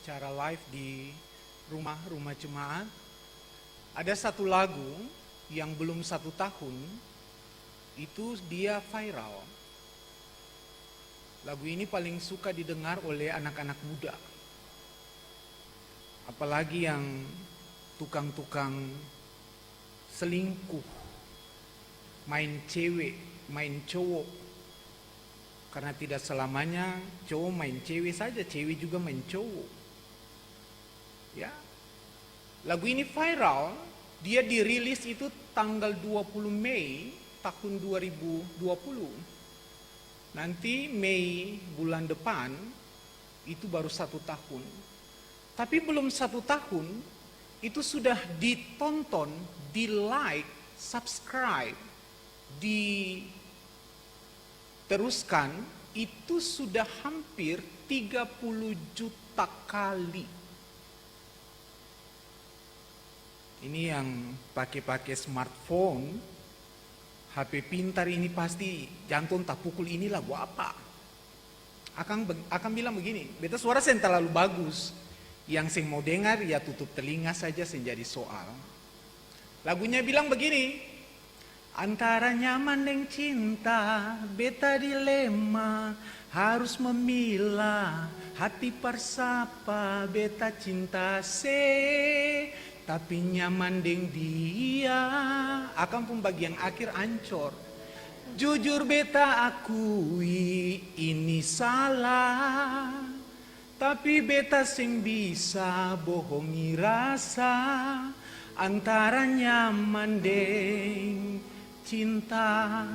secara live di rumah jemaat. Ada satu lagu yang belum 1 tahun, itu dia viral. Lagu ini paling suka didengar oleh anak-anak muda. Apalagi yang tukang-tukang selingkuh, main cewek, main cowok. Karena tidak selamanya cowok main cewek saja, cewek juga main cowok. Ya. Lagu ini viral, dia dirilis itu tanggal 20 Mei tahun 2020. Nanti Mei bulan depan itu baru 1 tahun. Tapi belum 1 tahun itu sudah ditonton, di like, subscribe, diteruskan itu sudah hampir 30 juta kali. Ini yang pakai smartphone, HP pintar ini pasti jantung tak pukul, ini lagu apa? Akan bilang begini, beta suara sen terlalu bagus. Yang sing mau dengar ya tutup telinga saja sen jadi soal. Lagunya bilang begini, antara nyaman dan cinta, beta dilema, harus memilah, hati persapa, beta cinta tapi nyaman deng dia. Akan pun bagian akhir ancor. Jujur beta akui ini salah, tapi beta sing bisa bohongi rasa antara nyaman deng cinta.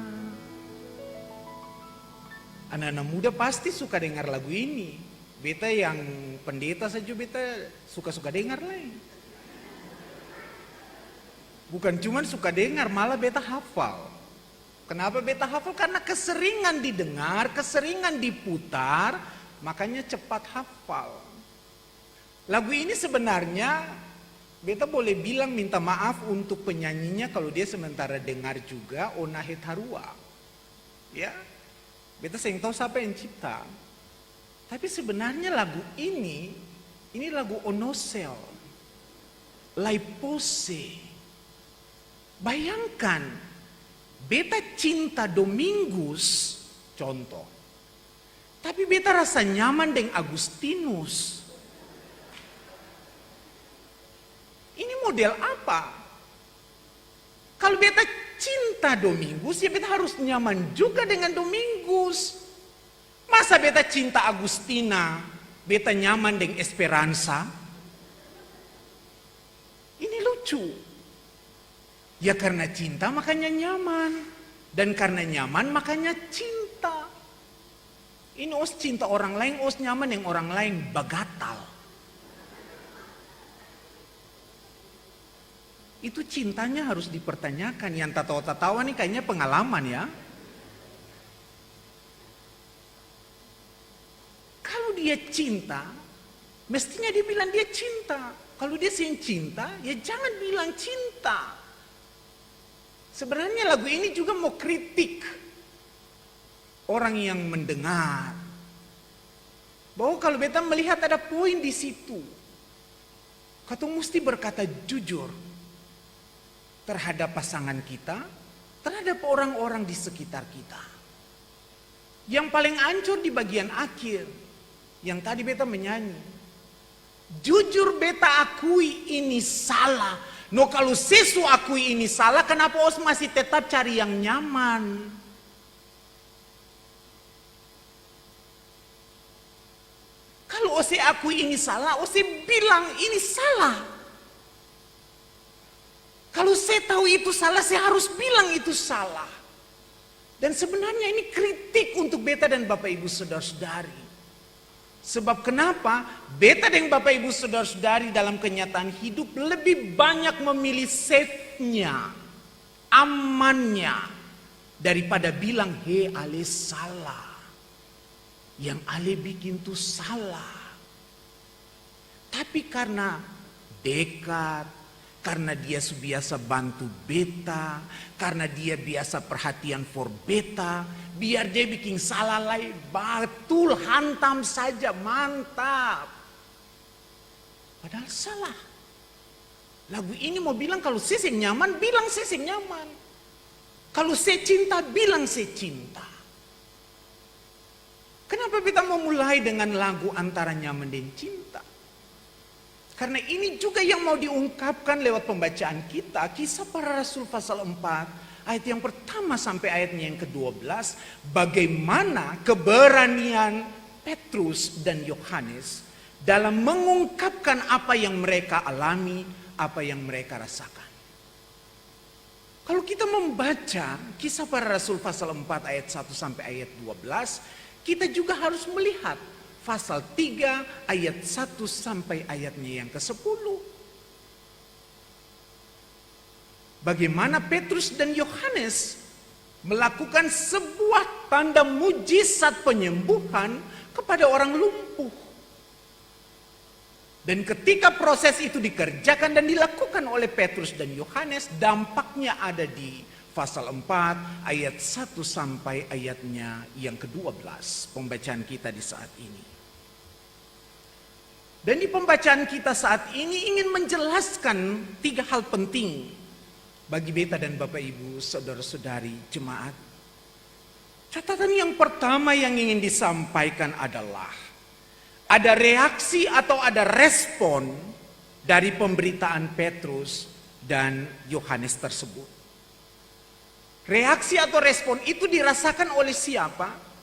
Anak-anak muda pasti suka dengar lagu ini. Beta yang pendeta saja beta suka-suka dengar lah. Bukan cuma suka dengar, malah beta hafal. Kenapa beta hafal? Karena keseringan didengar, keseringan diputar, makanya cepat hafal. Lagu ini sebenarnya beta boleh bilang minta maaf untuk penyanyinya kalau dia sementara dengar juga Onahe Tarua. Ya, beta sering tahu siapa yang cipta. Tapi sebenarnya lagu ini lagu Onosel, Laipose. Bayangkan, beta cinta Domingus, contoh. Tapi beta rasa nyaman dengan Agustinus. Ini model apa? Kalau beta cinta Domingus, ya beta harus nyaman juga dengan Domingus. Masa beta cinta Agustina, beta nyaman dengan Esperanza? Ini lucu. Ya karena cinta makanya nyaman. Dan karena nyaman makanya cinta. Ini os cinta orang lain, os nyaman yang orang lain, bagatal. Itu cintanya harus dipertanyakan. Yang tatawa-tatawa nih kayaknya pengalaman ya. Kalau dia cinta, mestinya dia bilang dia cinta. Kalau dia sing cinta, ya jangan bilang cinta. Sebenarnya lagu ini juga mau kritik orang yang mendengar. Bahwa kalau beta melihat ada poin di situ. Kata mesti berkata jujur terhadap pasangan kita, terhadap orang-orang di sekitar kita. Yang paling ancur di bagian akhir, yang tadi beta menyanyi. Jujur beta akui ini salah. No kalau sesu akui ini salah, kenapa os masih tetap cari yang nyaman? Kalau os akui ini salah, os bilang ini salah. Kalau saya tahu itu salah, saya harus bilang itu salah. Dan sebenarnya ini kritik untuk beta dan Bapak Ibu Saudara-saudari. Sebab kenapa? Beta dan Bapak Ibu Saudara-saudari dalam kenyataan hidup lebih banyak memilih safe-nya, amannya, daripada bilang, he ale salah. Yang ale bikin tuh salah. Tapi karena dekat, karena dia biasa bantu beta, karena dia biasa perhatian for beta, biar dia bikin salah lagi, betul hantam saja, mantap. Padahal salah. Lagu ini mau bilang kalau saya nyaman, bilang saya nyaman. Kalau saya cinta, bilang saya cinta. Kenapa kita mau mulai dengan lagu antara nyaman dan cinta? Karena ini juga yang mau diungkapkan lewat pembacaan kita. Kisah Para Rasul pasal 4, ayat yang pertama sampai ayatnya yang ke-12. Bagaimana keberanian Petrus dan Yohanes dalam mengungkapkan apa yang mereka alami, apa yang mereka rasakan. Kalau kita membaca Kisah Para Rasul pasal 4 ayat 1 sampai ayat 12, kita juga harus melihat pasal 3 ayat 1 sampai ayatnya yang ke-10. Bagaimana Petrus dan Yohanes melakukan sebuah tanda mujizat penyembuhan kepada orang lumpuh. Dan ketika proses itu dikerjakan dan dilakukan oleh Petrus dan Yohanes, dampaknya ada di pasal 4 ayat 1 sampai ayatnya yang ke-12, pembacaan kita di saat ini. Dan di pembacaan kita saat ini ingin menjelaskan 3 hal penting bagi beta dan Bapak Ibu, saudara-saudari jemaat. Catatan yang pertama yang ingin disampaikan adalah ada reaksi atau ada respon dari pemberitaan Petrus dan Yohanes tersebut. Reaksi atau respon itu dirasakan oleh siapa?